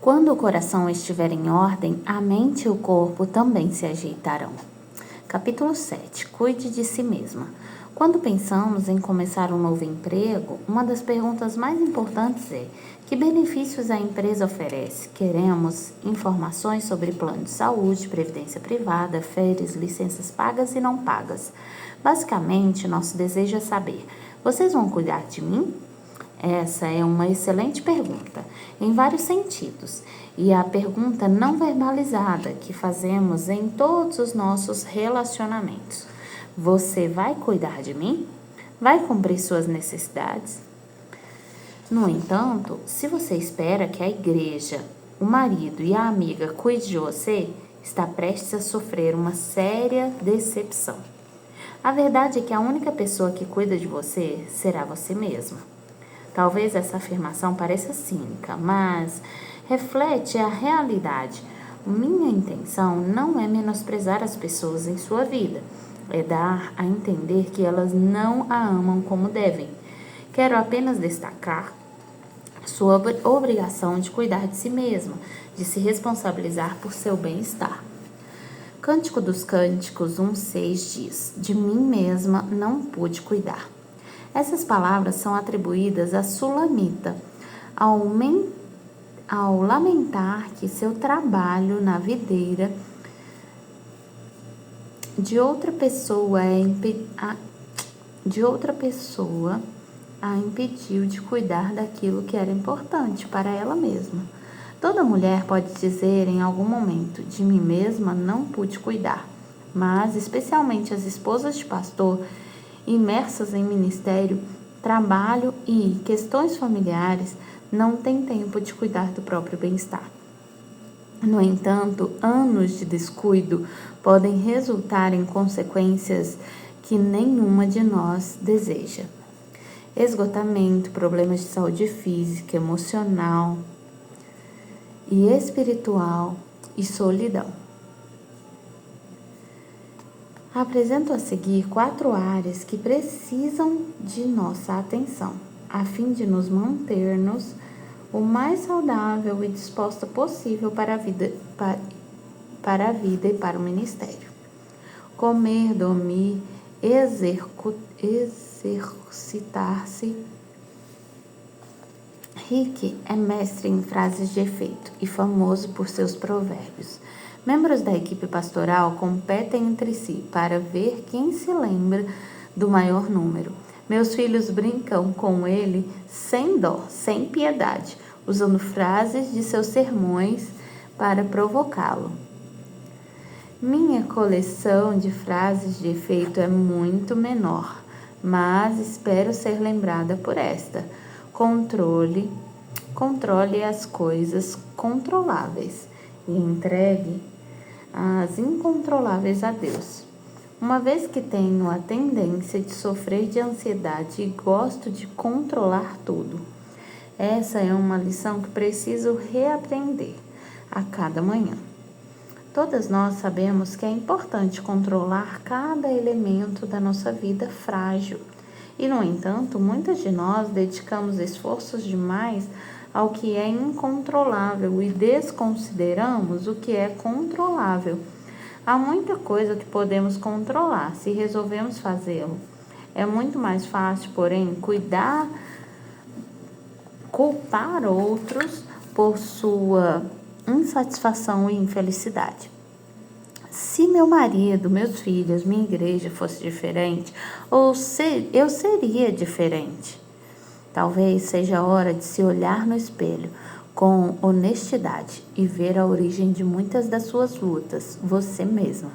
Quando o coração estiver em ordem, a mente e o corpo também se ajeitarão. Capítulo 7. Cuide de si mesma. Quando pensamos em começar um novo emprego, uma das perguntas mais importantes é: que benefícios a empresa oferece? Queremos informações sobre plano de saúde, previdência privada, férias, licenças pagas e não pagas. Basicamente, nosso desejo é saber: vocês vão cuidar de mim? Essa é uma excelente pergunta, em vários sentidos, e a pergunta não verbalizada que fazemos em todos os nossos relacionamentos. Você vai cuidar de mim? Vai cumprir suas necessidades? No entanto, se você espera que a igreja, o marido e a amiga cuide de você, está prestes a sofrer uma séria decepção. A verdade é que a única pessoa que cuida de você será você mesma. Talvez essa afirmação pareça cínica, mas reflete a realidade. Minha intenção não é menosprezar as pessoas em sua vida, é dar a entender que elas não a amam como devem. Quero apenas destacar sua obrigação de cuidar de si mesma, de se responsabilizar por seu bem-estar. Cântico dos Cânticos 1,6 diz: de mim mesma não pude cuidar. Essas palavras são atribuídas a Sulamita, ao lamentar que seu trabalho na videira de outra pessoa a impediu de cuidar daquilo que era importante para ela mesma. Toda mulher pode dizer em algum momento: de mim mesma não pude cuidar, mas especialmente as esposas de pastor imersas em ministério, trabalho e questões familiares, não têm tempo de cuidar do próprio bem-estar. No entanto, anos de descuido podem resultar em consequências que nenhuma de nós deseja. Esgotamento, problemas de saúde física, emocional e espiritual e solidão. Apresento a seguir 4 áreas que precisam de nossa atenção, a fim de nos mantermos o mais saudável e disposta possível para a vida e para o ministério. Comer, dormir, exercitar-se. Rick é mestre em frases de efeito e famoso por seus provérbios. Membros da equipe pastoral competem entre si para ver quem se lembra do maior número. Meus filhos brincam com ele sem dó, sem piedade, usando frases de seus sermões para provocá-lo. Minha coleção de frases de efeito é muito menor, mas espero ser lembrada por esta. Controle as coisas controláveis e entregue as incontroláveis a Deus. Uma vez que tenho a tendência de sofrer de ansiedade e gosto de controlar tudo, essa é uma lição que preciso reaprender a cada manhã. Todas nós sabemos que é importante controlar cada elemento da nossa vida frágil. E, no entanto, muitas de nós dedicamos esforços demais ao que é incontrolável e desconsideramos o que é controlável. Há muita coisa que podemos controlar se resolvemos fazê-lo. É muito mais fácil, porém, culpar outros por sua insatisfação e infelicidade. Se meu marido, meus filhos, minha igreja fosse diferente, eu seria diferente. Talvez seja a hora de se olhar no espelho com honestidade e ver a origem de muitas das suas lutas, você mesma.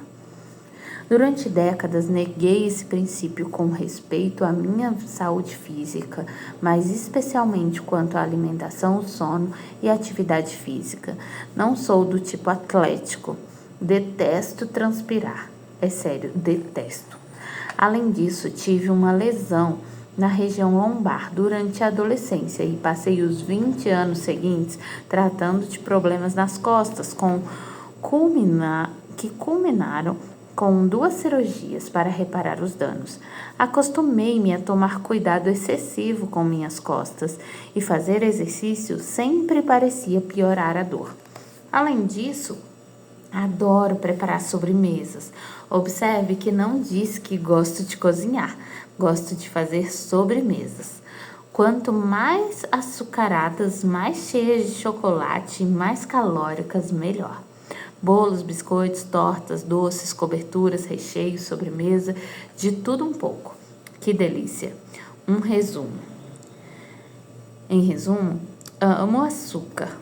Durante décadas neguei esse princípio com respeito à minha saúde física, mas especialmente quanto à alimentação, sono e atividade física. Não sou do tipo atlético. Detesto transpirar. É sério, detesto. Além disso, tive uma lesão na região lombar durante a adolescência e passei os 20 anos seguintes tratando de problemas nas costas que culminaram com 2 cirurgias para reparar os danos. Acostumei-me a tomar cuidado excessivo com minhas costas e fazer exercício sempre parecia piorar a dor. Além disso, adoro preparar sobremesas. Observe que não disse que gosto de cozinhar, gosto de fazer sobremesas. Quanto mais açucaradas, mais cheias de chocolate e mais calóricas, melhor. Bolos, biscoitos, tortas, doces, coberturas, recheios, sobremesa, de tudo um pouco. Que delícia! Um resumo. Em resumo, amo açúcar,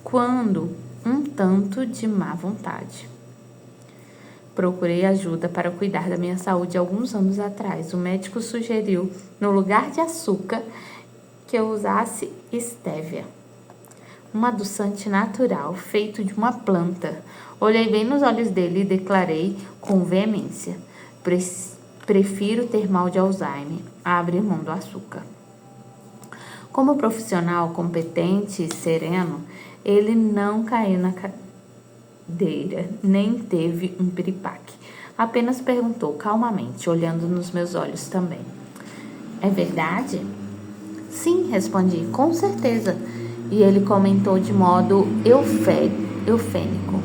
quando um tanto de má vontade. Procurei ajuda para cuidar da minha saúde alguns anos atrás. O médico sugeriu, no lugar de açúcar, que eu usasse estévia, um adoçante natural feito de uma planta. Olhei bem nos olhos dele e declarei com veemência: prefiro ter mal de Alzheimer a abrir mão do açúcar. Como profissional competente e sereno, ele não caiu na cadeira, nem teve um piripaque. Apenas perguntou calmamente, olhando nos meus olhos também: é verdade? Sim, respondi, com certeza. E ele comentou de modo eufêmico: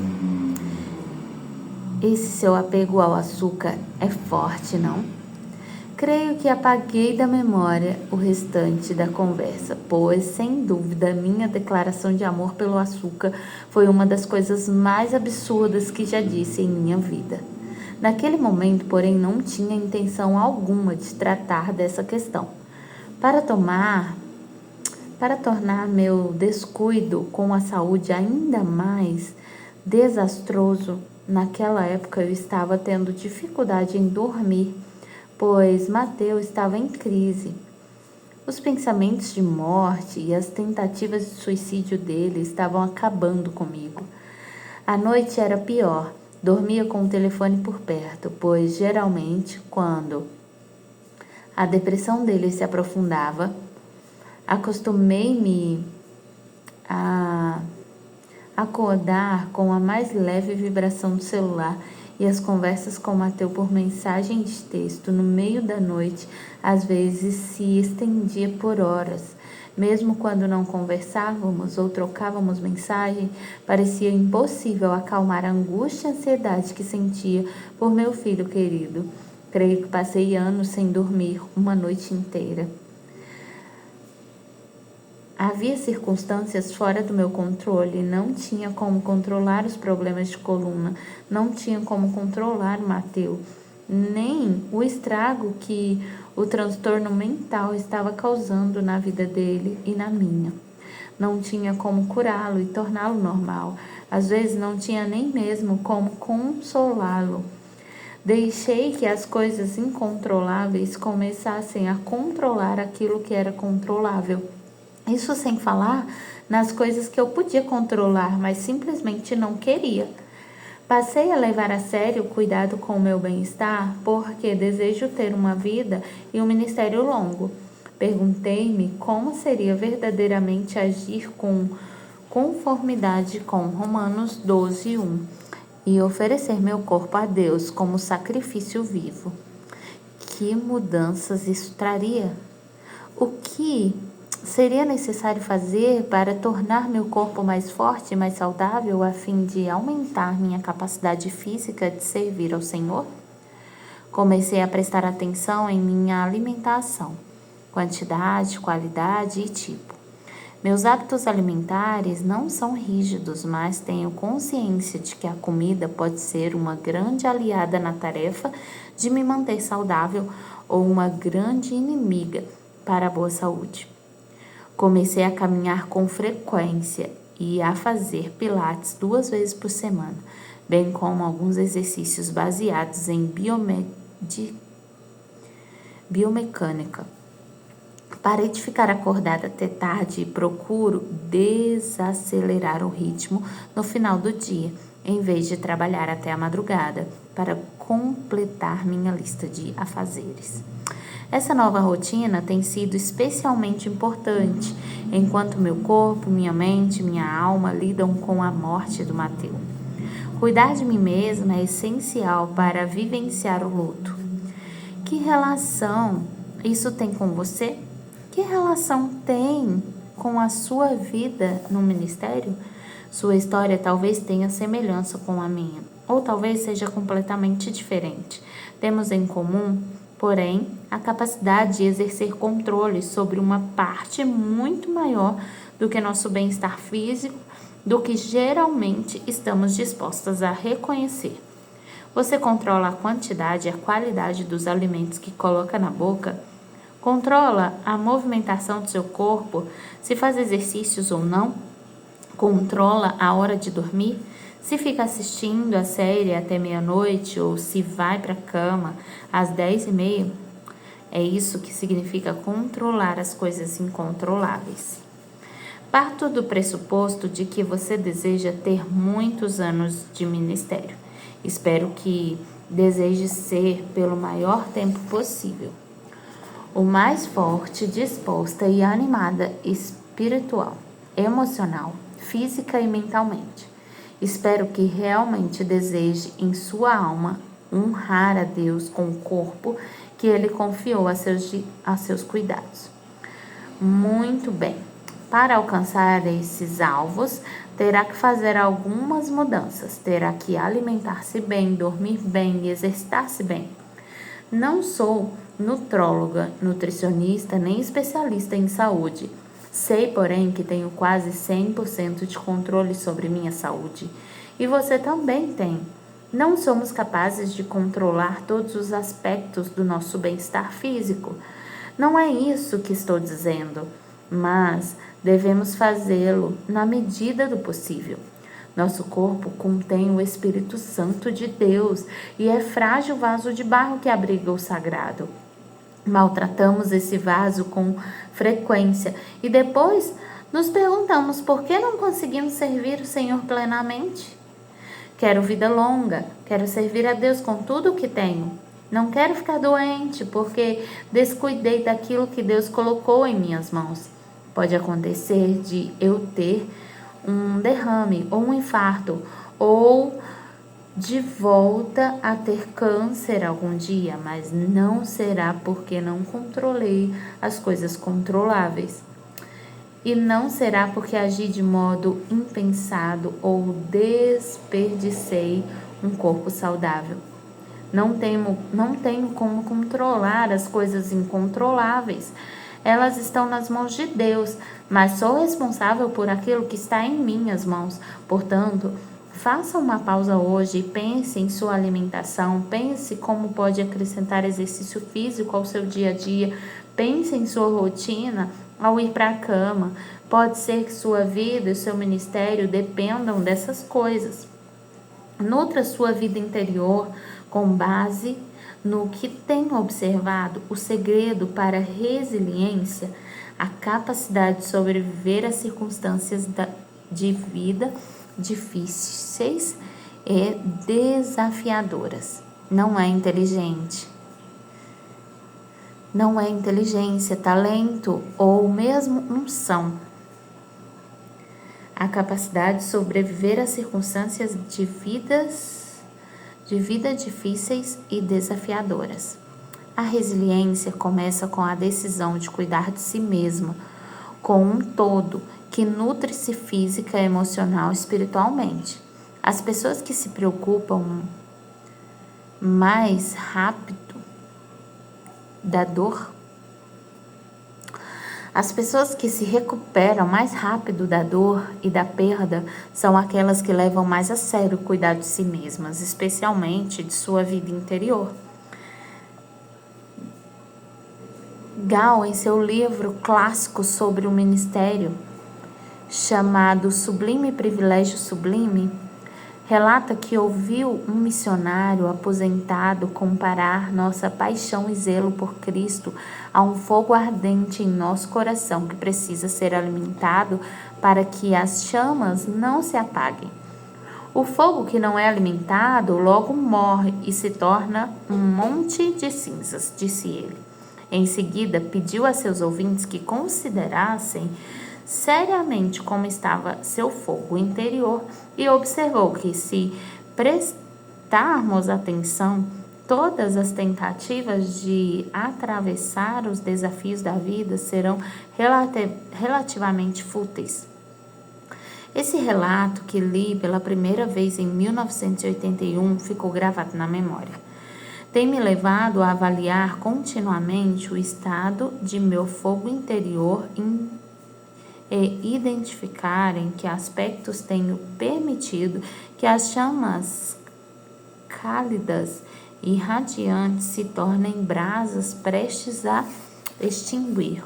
esse seu apego ao açúcar é forte, não? Creio que apaguei da memória o restante da conversa, pois, sem dúvida, minha declaração de amor pelo açúcar foi uma das coisas mais absurdas que já disse em minha vida. Naquele momento, porém, não tinha intenção alguma de tratar dessa questão. Para tornar meu descuido com a saúde ainda mais desastroso, naquela época eu estava tendo dificuldade em dormir, pois Mateus estava em crise. Os pensamentos de morte e as tentativas de suicídio dele estavam acabando comigo. A noite era pior, dormia com o telefone por perto, pois geralmente, quando a depressão dele se aprofundava, acostumei-me a acordar com a mais leve vibração do celular e as conversas com Mateus por mensagem de texto no meio da noite às vezes se estendia por horas. Mesmo quando não conversávamos ou trocávamos mensagem, parecia impossível acalmar a angústia e a ansiedade que sentia por meu filho querido. Creio que passei anos sem dormir uma noite inteira. Havia circunstâncias fora do meu controle, não tinha como controlar os problemas de coluna, não tinha como controlar o Mateus, nem o estrago que o transtorno mental estava causando na vida dele e na minha. Não tinha como curá-lo e torná-lo normal, às vezes não tinha nem mesmo como consolá-lo. Deixei que as coisas incontroláveis começassem a controlar aquilo que era controlável. Isso sem falar nas coisas que eu podia controlar, mas simplesmente não queria. Passei a levar a sério o cuidado com o meu bem-estar porque desejo ter uma vida e um ministério longo. Perguntei-me como seria verdadeiramente agir com conformidade com Romanos 12:1 e oferecer meu corpo a Deus como sacrifício vivo. Que mudanças isso traria? O que seria necessário fazer para tornar meu corpo mais forte e mais saudável a fim de aumentar minha capacidade física de servir ao Senhor? Comecei a prestar atenção em minha alimentação, quantidade, qualidade e tipo. Meus hábitos alimentares não são rígidos, mas tenho consciência de que a comida pode ser uma grande aliada na tarefa de me manter saudável ou uma grande inimiga para a boa saúde. Comecei a caminhar com frequência e a fazer pilates 2 vezes por semana, bem como alguns exercícios baseados em biomecânica. Parei de ficar acordada até tarde e procuro desacelerar o ritmo no final do dia, em vez de trabalhar até a madrugada para completar minha lista de afazeres. Essa nova rotina tem sido especialmente importante enquanto meu corpo, minha mente, minha alma lidam com a morte do Mateus. Cuidar de mim mesma é essencial para vivenciar o luto. Que relação isso tem com você? Que relação tem com a sua vida no ministério? Sua história talvez tenha semelhança com a minha, ou talvez seja completamente diferente. Temos em comum, porém, a capacidade de exercer controle sobre uma parte muito maior do que nosso bem-estar físico, do que geralmente estamos dispostas a reconhecer. Você controla a quantidade e a qualidade dos alimentos que coloca na boca? Controla a movimentação do seu corpo, se faz exercícios ou não? Controla a hora de dormir? Se fica assistindo a série até meia-noite ou se vai para a cama às 10h30? É isso que significa controlar as coisas incontroláveis. Parto do pressuposto de que você deseja ter muitos anos de ministério. Espero que deseje ser pelo maior tempo possível. O mais forte, disposta e animada espiritual, emocional, física e mentalmente. Espero que realmente deseje em sua alma honrar a Deus com o corpo que Ele confiou a seus cuidados. Muito bem. Para alcançar esses alvos, terá que fazer algumas mudanças. Terá que alimentar-se bem, dormir bem e exercitar-se bem. Não sou nutróloga, nutricionista nem especialista em saúde. Sei, porém, que tenho quase 100% de controle sobre minha saúde. E você também tem. Não somos capazes de controlar todos os aspectos do nosso bem-estar físico. Não é isso que estou dizendo, mas devemos fazê-lo na medida do possível. Nosso corpo contém o Espírito Santo de Deus e é frágil vaso de barro que abriga o sagrado. Maltratamos esse vaso com frequência e depois nos perguntamos por que não conseguimos servir o Senhor plenamente. Quero vida longa, quero servir a Deus com tudo o que tenho. Não quero ficar doente porque descuidei daquilo que Deus colocou em minhas mãos. Pode acontecer de eu ter um derrame ou um infarto ou de volta a ter câncer algum dia, mas não será porque não controlei as coisas controláveis. E não será porque agi de modo impensado ou desperdicei um corpo saudável. Não tenho como controlar as coisas incontroláveis. Elas estão nas mãos de Deus, mas sou responsável por aquilo que está em minhas mãos. Portanto, faça uma pausa hoje e pense em sua alimentação, pense como pode acrescentar exercício físico ao seu dia a dia, pense em sua rotina ao ir para a cama. Pode ser que sua vida e seu ministério dependam dessas coisas. Nutra sua vida interior com base no que tenho observado. O segredo para a resiliência, a capacidade de sobreviver às circunstâncias de vida difíceis e desafiadoras. Não é inteligente. Não é inteligência, talento ou mesmo unção. A capacidade de sobreviver às circunstâncias de vida difíceis e desafiadoras. A resiliência começa com a decisão de cuidar de si mesma, com um todo que nutre-se física, emocional e espiritualmente. As pessoas que se preocupam mais rápido da dor, as pessoas que se recuperam mais rápido da dor e da perda são aquelas que levam mais a sério o cuidado de si mesmas, especialmente de sua vida interior. Gal, em seu livro clássico sobre o ministério, chamado Sublime Privilégio Sublime, relata que ouviu um missionário aposentado comparar nossa paixão e zelo por Cristo a um fogo ardente em nosso coração que precisa ser alimentado para que as chamas não se apaguem. O fogo que não é alimentado logo morre e se torna um monte de cinzas, disse ele. Em seguida, pediu a seus ouvintes que considerassem seriamente como estava seu fogo interior e observou que se prestarmos atenção, todas as tentativas de atravessar os desafios da vida serão relativamente fúteis. Esse relato que li pela primeira vez em 1981 ficou gravado na memória. Tem me levado a avaliar continuamente o estado de meu fogo interior e identificar em que aspectos tenho permitido que as chamas cálidas e radiantes se tornem brasas prestes a extinguir.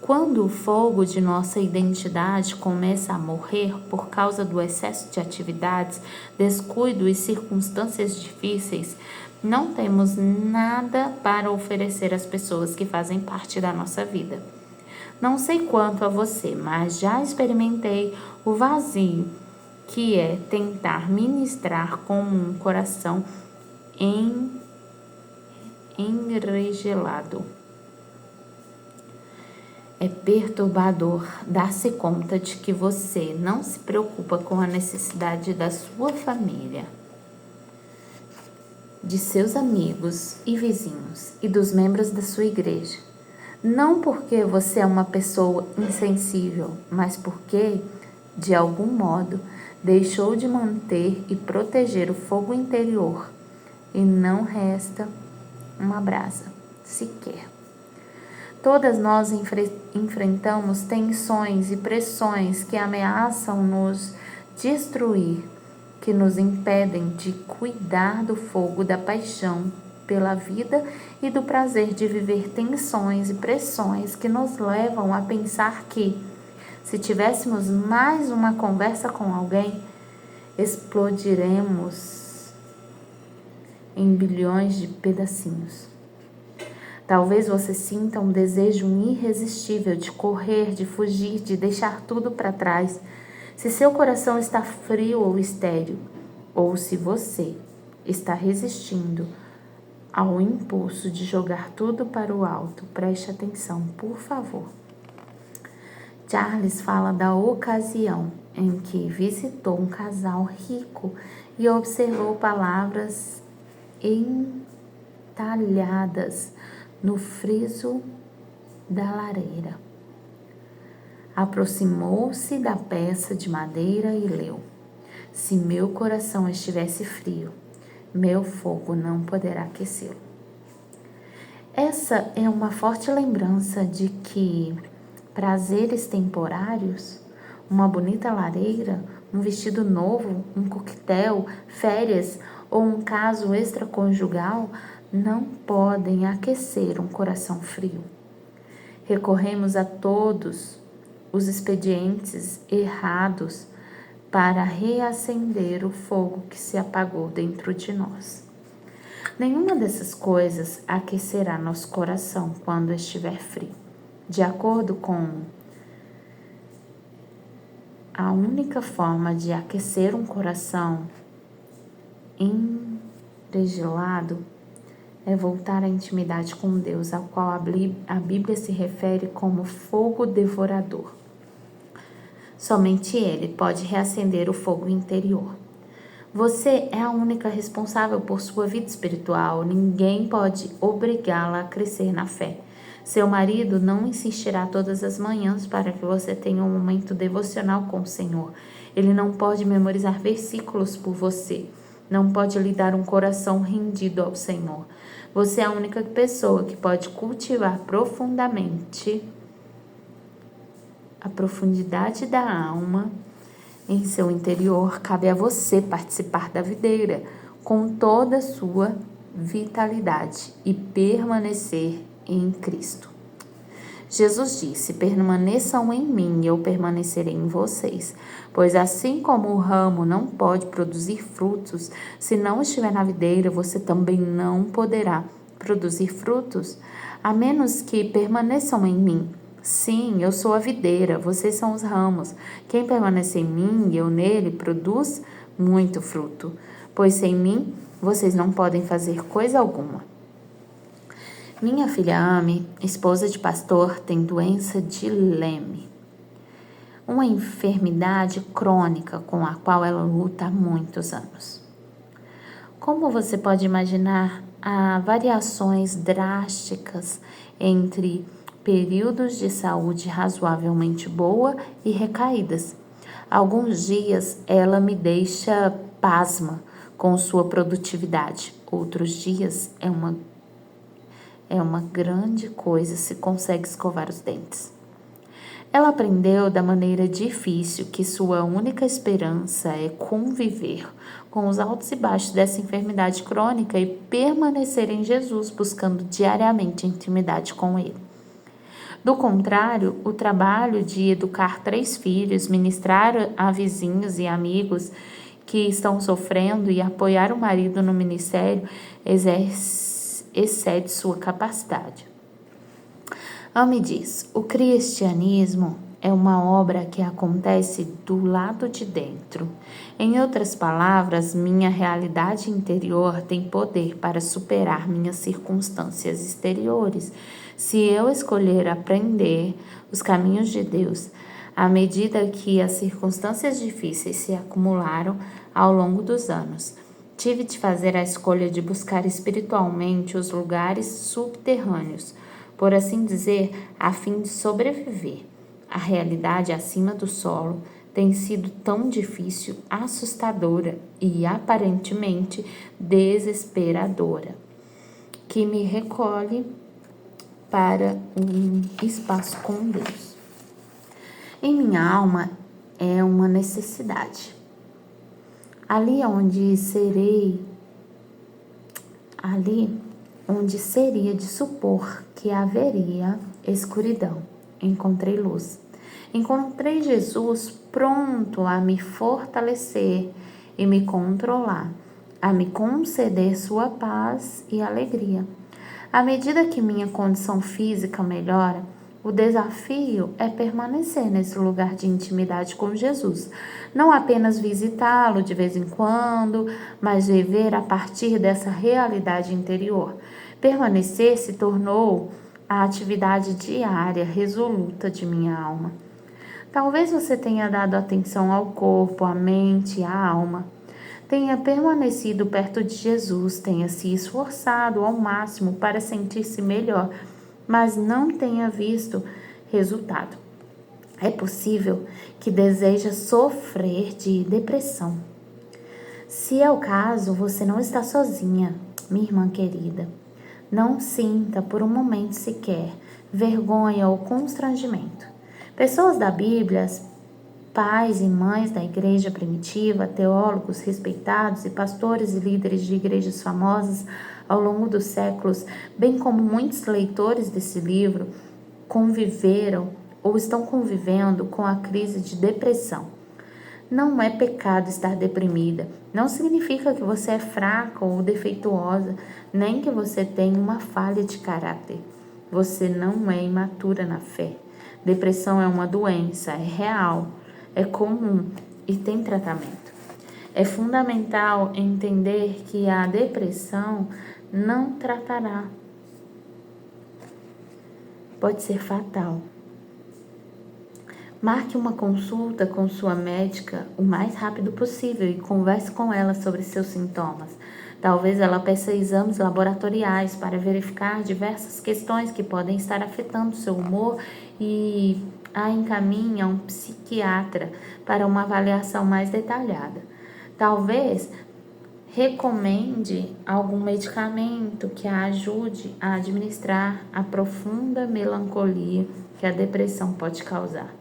Quando o fogo de nossa identidade começa a morrer por causa do excesso de atividades, descuido e circunstâncias difíceis, não temos nada para oferecer às pessoas que fazem parte da nossa vida. Não sei quanto a você, mas já experimentei o vazio, que é tentar ministrar com um coração enregelado. É perturbador dar-se conta de que você não se preocupa com a necessidade da sua família, de seus amigos e vizinhos e dos membros da sua igreja. Não porque você é uma pessoa insensível, mas porque, de algum modo, deixou de manter e proteger o fogo interior e não resta uma brasa sequer. Todas nós enfrentamos tensões e pressões que ameaçam nos destruir, que nos impedem de cuidar do fogo da paixão pela vida e do prazer de viver tensões e pressões que nos levam a pensar que, se tivéssemos mais uma conversa com alguém, explodiremos em bilhões de pedacinhos. Talvez você sinta um desejo irresistível de correr, de fugir, de deixar tudo para trás. Se seu coração está frio ou estéril, ou se você está resistindo ao impulso de jogar tudo para o alto, preste atenção, por favor. Charles fala da ocasião em que visitou um casal rico e observou palavras entalhadas no friso da lareira. Aproximou-se da peça de madeira e leu: se meu coração estivesse frio, meu fogo não poderá aquecê-lo. Essa é uma forte lembrança de que prazeres temporários, uma bonita lareira, um vestido novo, um coquetel, férias ou um caso extraconjugal não podem aquecer um coração frio. Recorremos a todos os expedientes errados para reacender o fogo que se apagou dentro de nós. Nenhuma dessas coisas aquecerá nosso coração quando estiver frio. De acordo com a única forma de aquecer um coração enregelado é voltar à intimidade com Deus, ao qual a Bíblia se refere como fogo devorador. Somente Ele pode reacender o fogo interior. Você é a única responsável por sua vida espiritual. Ninguém pode obrigá-la a crescer na fé. Seu marido não insistirá todas as manhãs para que você tenha um momento devocional com o Senhor. Ele não pode memorizar versículos por você. Não pode lhe dar um coração rendido ao Senhor. Você é a única pessoa que pode cultivar profundamente a profundidade da alma em seu interior. Cabe a você participar da videira com toda a sua vitalidade e permanecer em Cristo. Jesus disse: permaneçam em mim e eu permanecerei em vocês. Pois assim como o ramo não pode produzir frutos, se não estiver na videira, você também não poderá produzir frutos, a menos que permaneçam em mim. Sim, eu sou a videira, vocês são os ramos. Quem permanece em mim e eu nele produz muito fruto, pois sem mim vocês não podem fazer coisa alguma. Minha filha Amy, esposa de pastor, tem doença de Lyme. uma enfermidade crônica com a qual ela luta há muitos anos. Como você pode imaginar, há variações drásticas entre períodos de saúde razoavelmente boa e recaídas. Alguns dias ela me deixa pasma com sua produtividade. Outros dias é uma grande coisa se consegue escovar os dentes. Ela aprendeu da maneira difícil que sua única esperança é conviver com os altos e baixos dessa enfermidade crônica e permanecer em Jesus, buscando diariamente intimidade com Ele. Do contrário, o trabalho de educar 3 filhos, ministrar a vizinhos e amigos que estão sofrendo e apoiar o marido no ministério excede sua capacidade. Ame diz, o cristianismo é uma obra que acontece do lado de dentro. Em outras palavras, minha realidade interior tem poder para superar minhas circunstâncias exteriores. Se eu escolher aprender os caminhos de Deus, à medida que as circunstâncias difíceis se acumularam ao longo dos anos, tive de fazer a escolha de buscar espiritualmente os lugares subterrâneos, por assim dizer, a fim de sobreviver. A realidade acima do solo tem sido tão difícil, assustadora e aparentemente desesperadora, que me recolhe para um espaço com Deus. Em minha alma é uma necessidade. Ali onde seria de supor que haveria escuridão, encontrei luz. Encontrei Jesus pronto a me fortalecer e me controlar, a me conceder sua paz e alegria. À medida que minha condição física melhora, o desafio é permanecer nesse lugar de intimidade com Jesus. Não apenas visitá-lo de vez em quando, mas viver a partir dessa realidade interior. Permanecer se tornou a atividade diária, resoluta de minha alma. Talvez você tenha dado atenção ao corpo, à mente, à alma. Tenha permanecido perto de Jesus, tenha se esforçado ao máximo para sentir-se melhor, mas não tenha visto resultado. É possível que deseja sofrer de depressão. Se é o caso, você não está sozinha, minha irmã querida. Não sinta por um momento sequer vergonha ou constrangimento. Pessoas da Bíblia, pais e mães da igreja primitiva, teólogos respeitados e pastores e líderes de igrejas famosas ao longo dos séculos, bem como muitos leitores desse livro, conviveram ou estão convivendo com a crise de depressão. Não é pecado estar deprimida. Não significa que você é fraca ou defeituosa, nem que você tenha uma falha de caráter. Você não é imatura na fé. Depressão é uma doença, é real, é comum e tem tratamento. É fundamental entender que a depressão não tratará. Pode ser fatal. Marque uma consulta com sua médica o mais rápido possível e converse com ela sobre seus sintomas. Talvez ela peça exames laboratoriais para verificar diversas questões que podem estar afetando seu humor e a encaminhe a um psiquiatra para uma avaliação mais detalhada. Talvez recomende algum medicamento que a ajude a administrar a profunda melancolia que a depressão pode causar.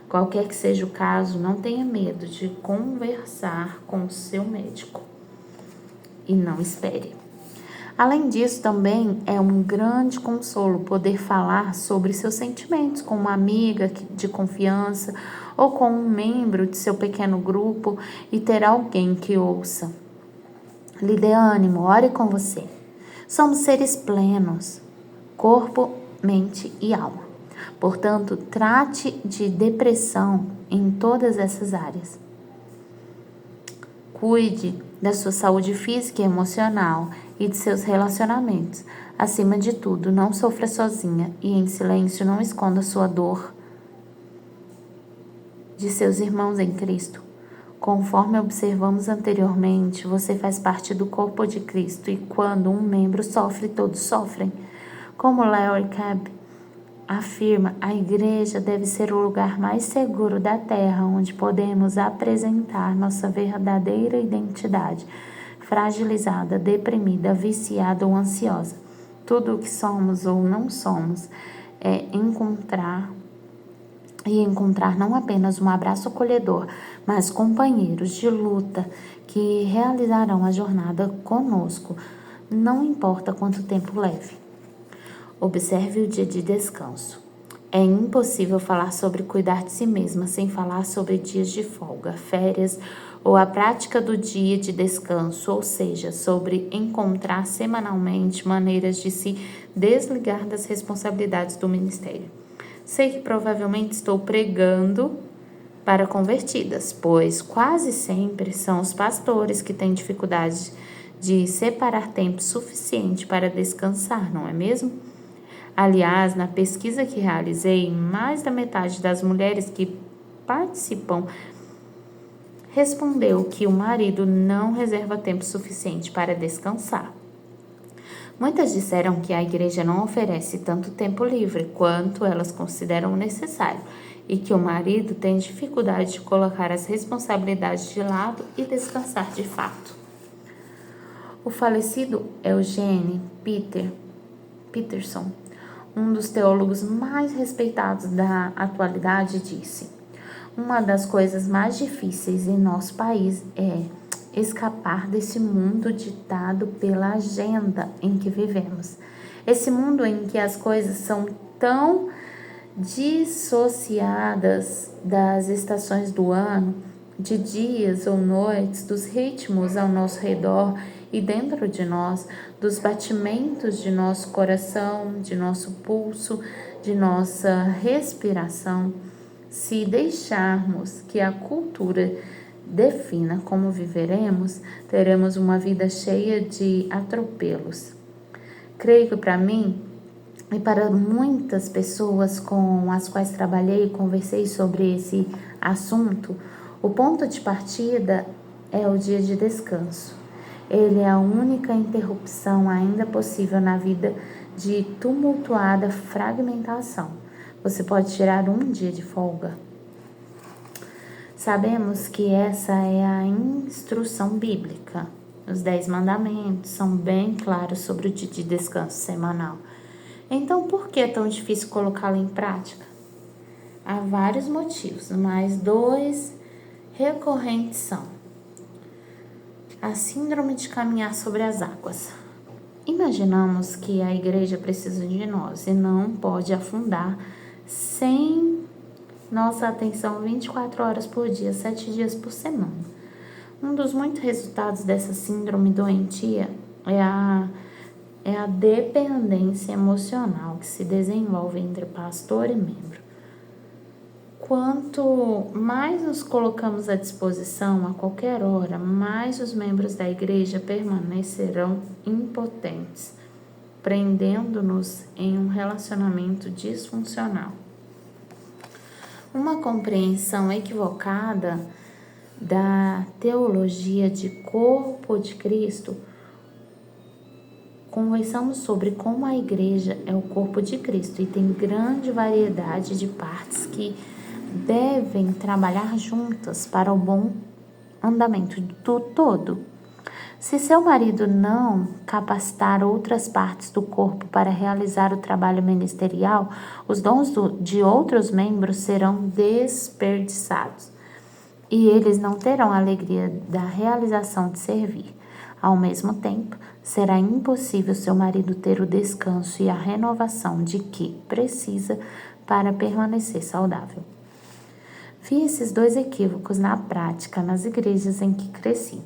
Qualquer que seja o caso, não tenha medo de conversar com o seu médico. E não espere. Além disso, também é um grande consolo poder falar sobre seus sentimentos com uma amiga de confiança ou com um membro de seu pequeno grupo e ter alguém que ouça. Lhe dê ânimo, ore com você. Somos seres plenos, corpo, mente e alma. Portanto, trate de depressão em todas essas áreas. Cuide da sua saúde física e emocional e de seus relacionamentos. Acima de tudo, não sofra sozinha e em silêncio não esconda sua dor. de seus irmãos em Cristo. Conforme observamos anteriormente, você faz parte do corpo de Cristo e quando um membro sofre, todos sofrem. Como Larry Crabb afirma, a igreja deve ser o lugar mais seguro da terra onde podemos apresentar nossa verdadeira identidade, fragilizada, deprimida, viciada ou ansiosa. Tudo o que somos ou não somos é encontrar não apenas um abraço acolhedor, mas companheiros de luta que realizarão a jornada conosco, não importa quanto tempo leve. Observe o dia de descanso. É impossível falar sobre cuidar de si mesma sem falar sobre dias de folga, férias ou a prática do dia de descanso, ou seja, sobre encontrar semanalmente maneiras de se desligar das responsabilidades do ministério. Sei que provavelmente estou pregando para convertidas, pois quase sempre são os pastores que têm dificuldade de separar tempo suficiente para descansar, não é mesmo? Aliás, na pesquisa que realizei, mais da metade das mulheres que participam respondeu que o marido não reserva tempo suficiente para descansar. Muitas disseram que a igreja não oferece tanto tempo livre quanto elas consideram necessário e que o marido tem dificuldade de colocar as responsabilidades de lado e descansar de fato. O falecido Eugene Peterson, um dos teólogos mais respeitados da atualidade, disse: uma das coisas mais difíceis em nosso país é escapar desse mundo ditado pela agenda em que vivemos. Esse mundo em que as coisas são tão dissociadas das estações do ano, de dias ou noites, dos ritmos ao nosso redor e dentro de nós, dos batimentos de nosso coração, de nosso pulso, de nossa respiração. Se deixarmos que a cultura defina como viveremos, teremos uma vida cheia de atropelos. Creio que para mim e para muitas pessoas com as quais trabalhei e conversei sobre esse assunto, o ponto de partida é o dia de descanso. Ele é a única interrupção ainda possível na vida de tumultuada fragmentação. Você pode tirar um dia de folga. Sabemos que essa é a instrução bíblica. Os 10 mandamentos são bem claros sobre o dia de descanso semanal. Então, por que é tão difícil colocá-lo em prática? Há vários motivos, mas 2 recorrentes são: a síndrome de caminhar sobre as águas. Imaginamos que a igreja precisa de nós e não pode afundar sem nossa atenção 24 horas por dia, 7 dias por semana. Um dos muitos resultados dessa síndrome doentia é a dependência emocional que se desenvolve entre pastor e membro. Quanto mais nos colocamos à disposição a qualquer hora, mais os membros da igreja permanecerão impotentes, prendendo-nos em um relacionamento disfuncional. Uma compreensão equivocada da teologia de corpo de Cristo. Conversamos sobre como a igreja é o corpo de Cristo e tem grande variedade de partes que devem trabalhar juntas para o bom andamento do todo. Se seu marido não capacitar outras partes do corpo para realizar o trabalho ministerial, os dons de outros membros serão desperdiçados e eles não terão a alegria da realização de servir. Ao mesmo tempo, será impossível seu marido ter o descanso e a renovação de que precisa para permanecer saudável. Vi esses 2 equívocos na prática nas igrejas em que cresci.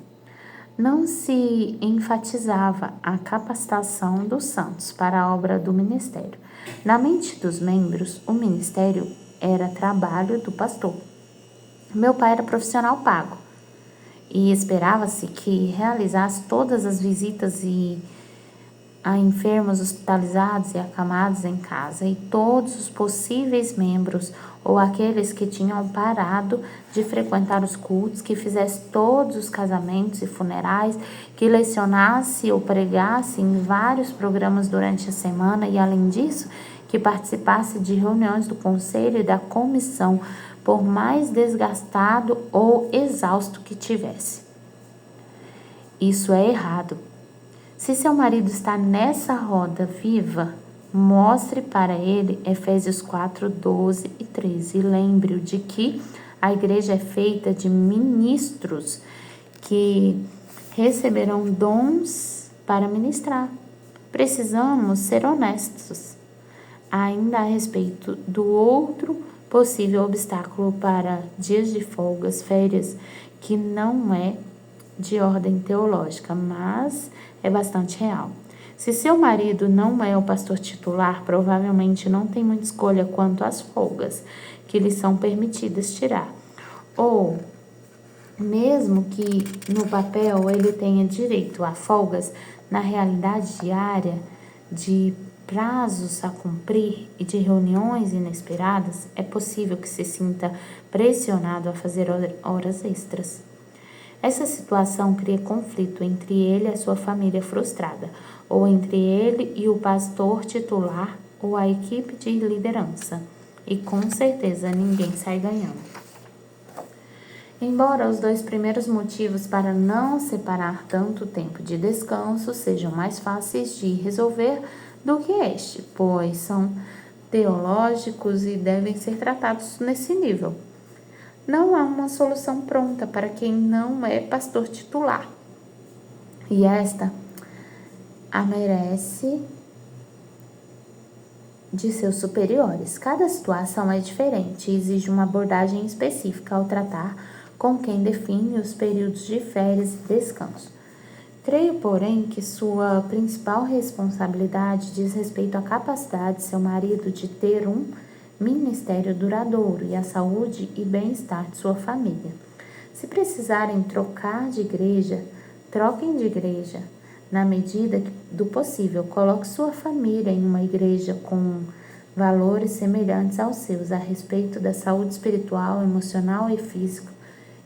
Não se enfatizava a capacitação dos santos para a obra do ministério. Na mente dos membros, o ministério era trabalho do pastor. Meu pai era profissional pago e esperava-se que realizasse todas as visitas e a enfermos hospitalizados e acamados em casa, e todos os possíveis membros ou aqueles que tinham parado de frequentar os cultos, que fizesse todos os casamentos e funerais, que lecionasse ou pregasse em vários programas durante a semana e, além disso, que participasse de reuniões do conselho e da comissão, por mais desgastado ou exausto que tivesse. Isso é errado. Se seu marido está nessa roda viva, mostre para ele Efésios 4, 12 e 13. E lembre-o de que a igreja é feita de ministros que receberão dons para ministrar. Precisamos ser honestos. Ainda a respeito do outro possível obstáculo para dias de folgas, férias, que não é de ordem teológica, mas é bastante real. Se seu marido não é o pastor titular, provavelmente não tem muita escolha quanto às folgas que lhe são permitidas tirar. Ou, mesmo que no papel ele tenha direito a folgas, na realidade diária, de prazos a cumprir e de reuniões inesperadas, é possível que se sinta pressionado a fazer horas extras. Essa situação cria conflito entre ele e a sua família frustrada, ou entre ele e o pastor titular ou a equipe de liderança, e com certeza ninguém sai ganhando. Embora os dois primeiros motivos para não separar tanto tempo de descanso sejam mais fáceis de resolver do que este, pois são teológicos e devem ser tratados nesse nível. Não há uma solução pronta para quem não é pastor titular. E esta a merece de seus superiores. Cada situação é diferente e exige uma abordagem específica ao tratar com quem define os períodos de férias e descanso. Creio, porém, que sua principal responsabilidade diz respeito à capacidade de seu marido de ter um ministério duradouro e a saúde e bem-estar de sua família. Se precisarem trocar de igreja, troquem de igreja. Na medida do possível, coloque sua família em uma igreja com valores semelhantes aos seus a respeito da saúde espiritual, emocional e física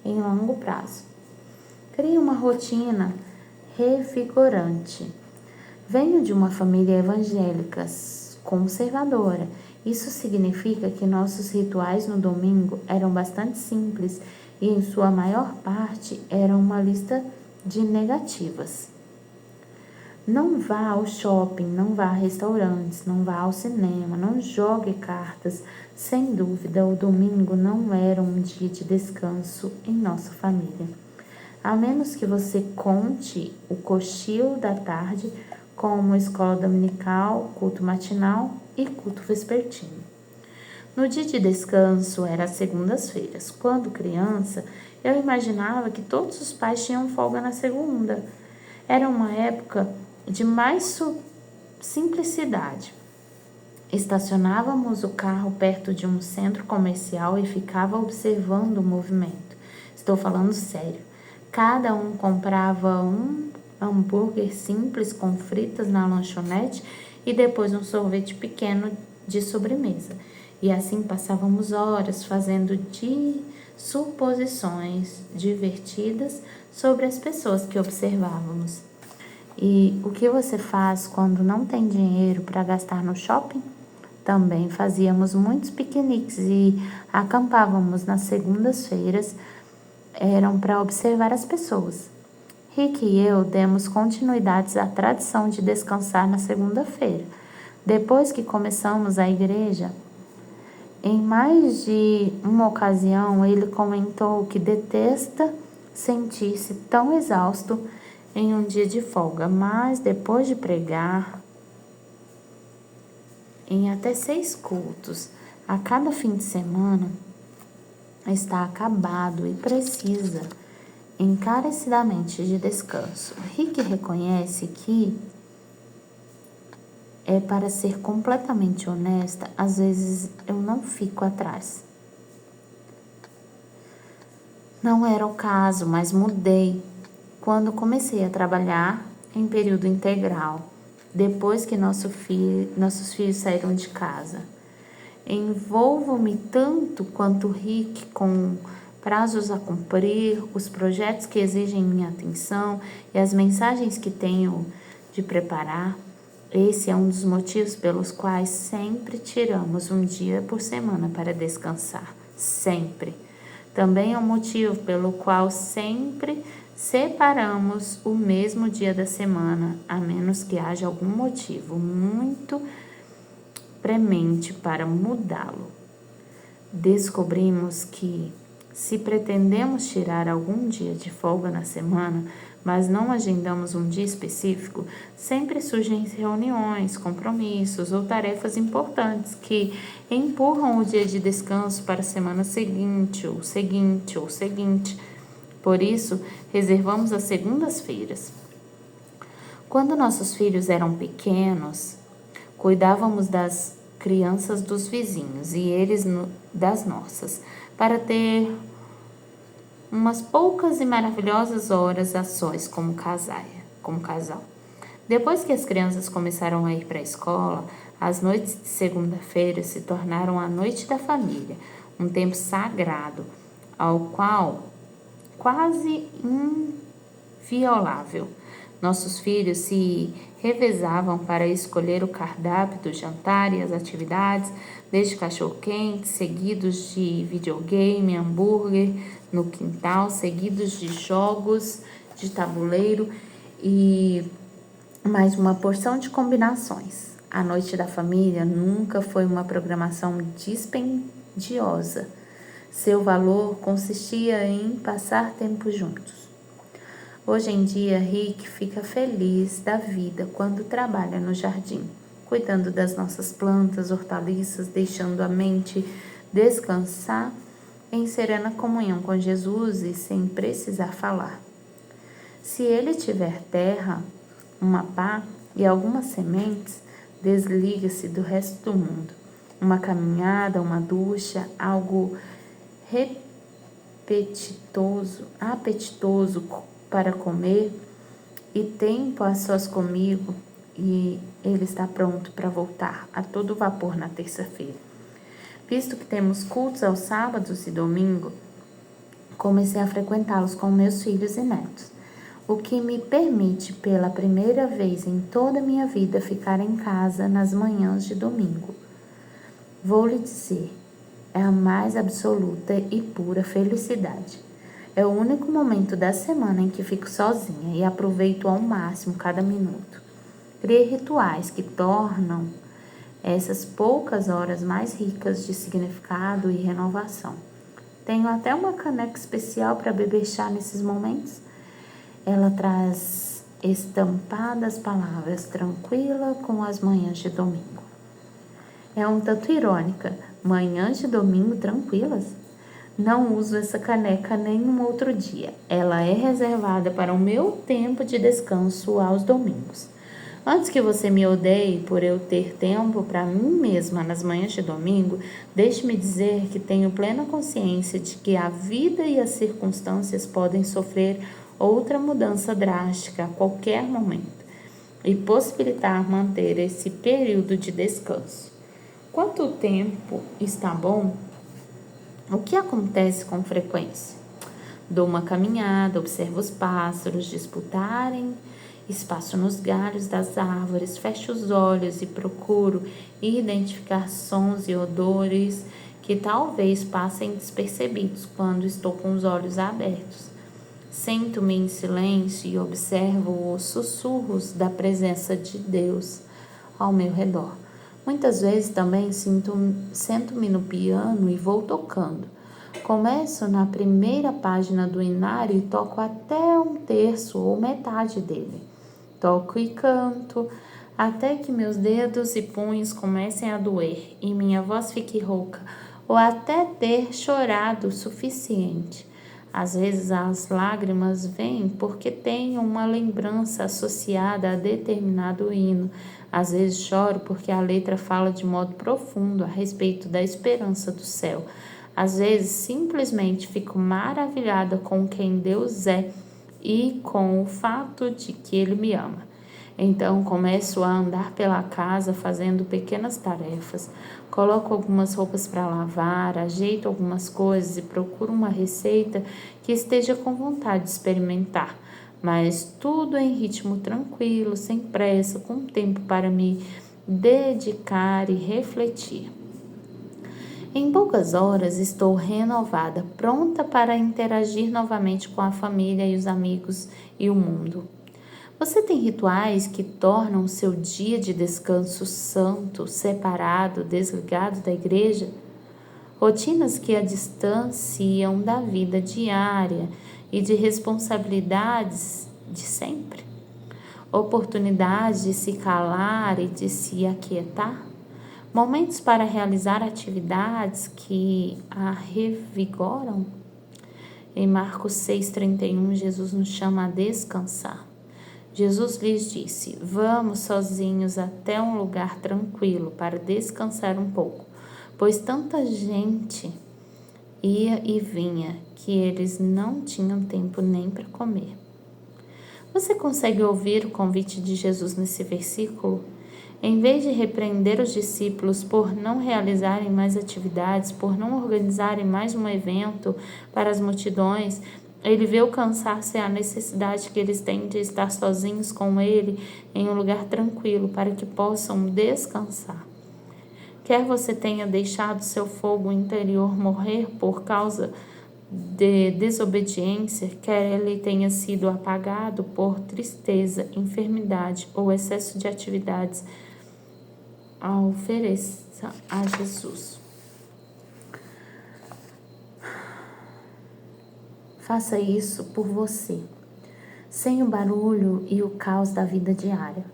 em longo prazo. Crie uma rotina revigorante. Venho de uma família evangélica conservadora. Isso significa que nossos rituais no domingo eram bastante simples e, em sua maior parte, eram uma lista de negativas. Não vá ao shopping, não vá a restaurantes, não vá ao cinema, não jogue cartas. Sem dúvida, o domingo não era um dia de descanso em nossa família. A menos que você conte o cochilo da tarde como escola dominical, culto matinal e culto vespertino. No dia de descanso era as segundas-feiras. Quando criança, eu imaginava que todos os pais tinham folga na segunda. Era uma época de mais simplicidade. Estacionávamos o carro perto de um centro comercial e ficava observando o movimento. Estou falando sério. Cada um comprava um hambúrguer simples com fritas na lanchonete e depois um sorvete pequeno de sobremesa. E assim passávamos horas fazendo suposições divertidas sobre as pessoas que observávamos. E o que você faz quando não tem dinheiro para gastar no shopping? Também fazíamos muitos piqueniques e acampávamos nas segundas-feiras, eram para observar as pessoas. Rick e eu demos continuidade à tradição de descansar na segunda-feira. Depois que começamos a igreja, em mais de uma ocasião ele comentou que detesta sentir-se tão exausto em um dia de folga, mas depois de pregar em até 6 cultos a cada fim de semana, está acabado e precisa encarecidamente de descanso. Rick reconhece que, para ser completamente honesta, às vezes eu não fico atrás. Não era o caso, mas mudei quando comecei a trabalhar em período integral depois que nossos filhos saíram de casa. Envolvo-me tanto quanto Rick com prazos a cumprir, os projetos que exigem minha atenção e as mensagens que tenho de preparar. Esse é um dos motivos pelos quais sempre tiramos um dia por semana para descansar. Sempre. Também é um motivo pelo qual sempre separamos o mesmo dia da semana, a menos que haja algum motivo muito premente para mudá-lo. Descobrimos que, se pretendemos tirar algum dia de folga na semana, mas não agendamos um dia específico, sempre surgem reuniões, compromissos ou tarefas importantes que empurram o dia de descanso para a semana seguinte, ou seguinte, ou seguinte. Por isso, reservamos as segundas-feiras. Quando nossos filhos eram pequenos, cuidávamos das crianças dos vizinhos e eles das nossas, para ter umas poucas e maravilhosas horas a sós como casal. Depois que as crianças começaram a ir para a escola, as noites de segunda-feira se tornaram a noite da família, um tempo sagrado, ao qual quase inviolável. Nossos filhos se revezavam para escolher o cardápio do jantar e as atividades, desde cachorro-quente, seguidos de videogame, hambúrguer no quintal, seguidos de jogos de tabuleiro e mais uma porção de combinações. A noite da família nunca foi uma programação dispendiosa. Seu valor consistia em passar tempo juntos. Hoje em dia, Rick fica feliz da vida quando trabalha no jardim, cuidando das nossas plantas, hortaliças, deixando a mente descansar em serena comunhão com Jesus e sem precisar falar. Se ele tiver terra, uma pá e algumas sementes, desliga-se do resto do mundo. Uma caminhada, uma ducha, algo apetitoso para comer e tempo a sós comigo, e ele está pronto para voltar a todo vapor na terça-feira. Visto que temos cultos aos sábados e domingo, comecei a frequentá-los com meus filhos e netos, o que me permite pela primeira vez em toda a minha vida ficar em casa nas manhãs de domingo. Vou lhe dizer, é a mais absoluta e pura felicidade. É o único momento da semana em que fico sozinha e aproveito ao máximo cada minuto. Criei rituais que tornam essas poucas horas mais ricas de significado e renovação. Tenho até uma caneca especial para beber chá nesses momentos. Ela traz estampadas palavras tranquila com as manhãs de domingo. É um tanto irônica, manhãs de domingo tranquilas? Não uso essa caneca nenhum outro dia. Ela é reservada para o meu tempo de descanso aos domingos. Antes que você me odeie por eu ter tempo para mim mesma nas manhãs de domingo, deixe-me dizer que tenho plena consciência de que a vida e as circunstâncias podem sofrer outra mudança drástica a qualquer momento e possibilitar manter esse período de descanso. Quanto tempo está bom? O que acontece com frequência? Dou uma caminhada, observo os pássaros disputarem espaço nos galhos das árvores, fecho os olhos e procuro identificar sons e odores que talvez passem despercebidos quando estou com os olhos abertos. Sento-me em silêncio e observo os sussurros da presença de Deus ao meu redor. Muitas vezes também sento-me no piano e vou tocando. Começo na primeira página do inário e toco até um terço ou metade dele. Toco e canto até que meus dedos e punhos comecem a doer e minha voz fique rouca, ou até ter chorado o suficiente. Às vezes as lágrimas vêm porque tenho uma lembrança associada a determinado hino. Às vezes choro porque a letra fala de modo profundo a respeito da esperança do céu. Às vezes simplesmente fico maravilhada com quem Deus é e com o fato de que Ele me ama. Então começo a andar pela casa fazendo pequenas tarefas. Coloco algumas roupas para lavar, ajeito algumas coisas e procuro uma receita que esteja com vontade de experimentar. Mas tudo em ritmo tranquilo, sem pressa, com tempo para me dedicar e refletir. Em poucas horas estou renovada, pronta para interagir novamente com a família e os amigos e o mundo. Você tem rituais que tornam o seu dia de descanso santo, separado, desligado da igreja? Rotinas que a distanciam da vida diária e de responsabilidades de sempre? Oportunidades de se calar e de se aquietar? Momentos para realizar atividades que a revigoram? Em Marcos 6,31, Jesus nos chama a descansar. Jesus lhes disse: vamos sozinhos até um lugar tranquilo para descansar um pouco, pois tanta gente ia e vinha que eles não tinham tempo nem para comer. Você consegue ouvir o convite de Jesus nesse versículo? Em vez de repreender os discípulos por não realizarem mais atividades, por não organizarem mais um evento para as multidões, ele vê o cansaço e a necessidade que eles têm de estar sozinhos com ele em um lugar tranquilo para que possam descansar. Quer você tenha deixado seu fogo interior morrer por causa de desobediência, quer ele tenha sido apagado por tristeza, enfermidade ou excesso de atividades, ofereça a Jesus. Faça isso por você, sem o barulho e o caos da vida diária.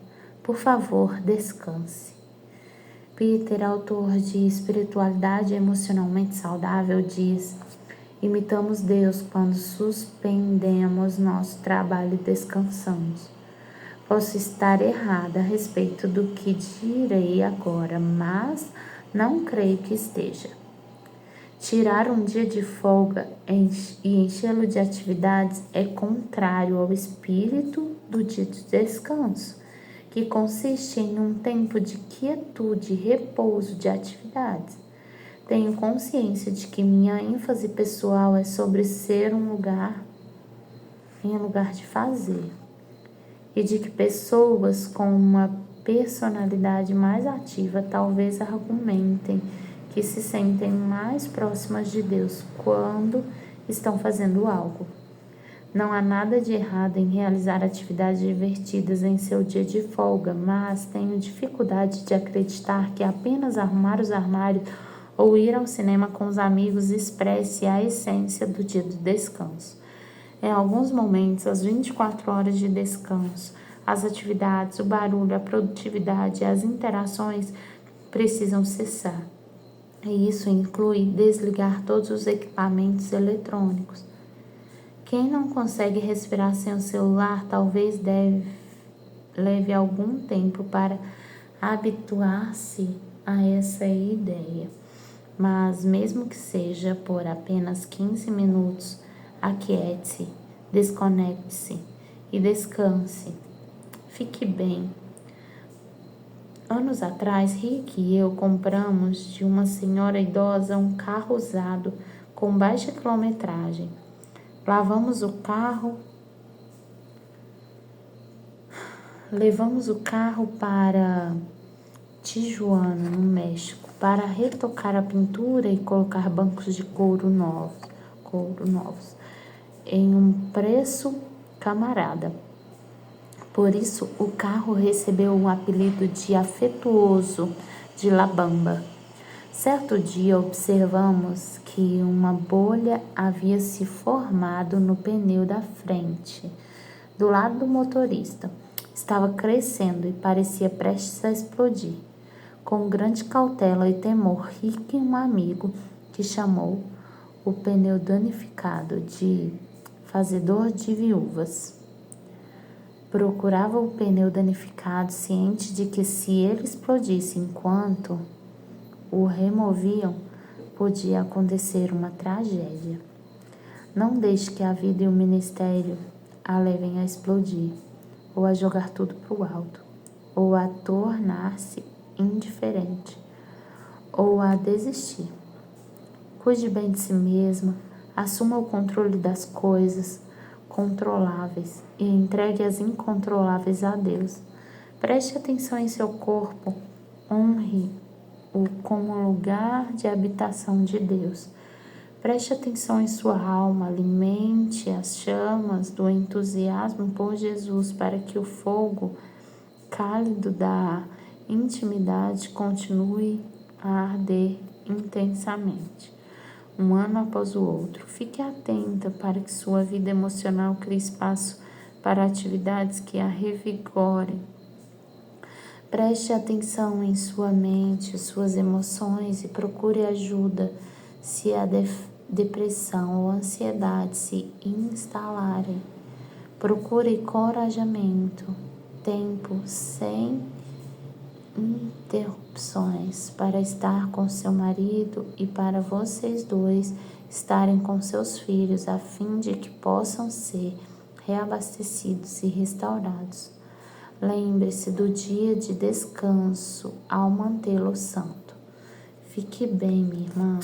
Por favor, descanse. Peter, autor de Espiritualidade Emocionalmente Saudável, diz: imitamos Deus quando suspendemos nosso trabalho e descansamos. Posso estar errada a respeito do que direi agora, mas não creio que esteja. Tirar um dia de folga e enchê-lo de atividades é contrário ao espírito do dia de descanso, que consiste em um tempo de quietude e repouso de atividades. Tenho consciência de que minha ênfase pessoal é sobre ser um lugar em lugar de fazer, e de que pessoas com uma personalidade mais ativa talvez argumentem que se sentem mais próximas de Deus quando estão fazendo algo. Não há nada de errado em realizar atividades divertidas em seu dia de folga, mas tenho dificuldade de acreditar que apenas arrumar os armários ou ir ao cinema com os amigos expresse a essência do dia do descanso. Em alguns momentos, as 24 horas de descanso, as atividades, o barulho, a produtividade e as interações precisam cessar. E isso inclui desligar todos os equipamentos eletrônicos. Quem não consegue respirar sem o celular talvez leve algum tempo para habituar-se a essa ideia. Mas mesmo que seja por apenas 15 minutos, aquiete-se, desconecte-se e descanse. Fique bem. Anos atrás, Rick e eu compramos de uma senhora idosa um carro usado com baixa quilometragem. Levamos o carro para Tijuana, no México, para retocar a pintura e colocar bancos de couro novos, em um preço camarada. Por isso, o carro recebeu o apelido de afetuoso de La Bamba. Certo dia, observamos que uma bolha havia se formado no pneu da frente, do lado do motorista. Estava crescendo e parecia prestes a explodir. Com grande cautela e temor, Rick, um amigo, que chamou o pneu danificado de fazedor de viúvas, procurava o pneu danificado, ciente de que se ele explodisse enquanto o removiam, podia acontecer uma tragédia. Não deixe que a vida e o ministério a levem a explodir. ou a jogar tudo para o alto, ou a tornar-se indiferente, ou a desistir. Cuide bem de si mesma, assuma o controle das coisas controláveis e entregue as incontroláveis a Deus. Preste atenção em seu corpo, honre-o como lugar de habitação de Deus. Preste atenção em sua alma, alimente as chamas do entusiasmo por Jesus para que o fogo cálido da intimidade continue a arder intensamente, um ano após o outro. Fique atenta para que sua vida emocional crie espaço para atividades que a revigorem. Preste atenção em sua mente, suas emoções e procure ajuda se a depressão ou ansiedade se instalarem. Procure encorajamento, tempo sem interrupções para estar com seu marido e para vocês dois estarem com seus filhos, a fim de que possam ser reabastecidos e restaurados. Lembre-se do dia de descanso ao mantê-lo santo. Fique bem, minha irmã.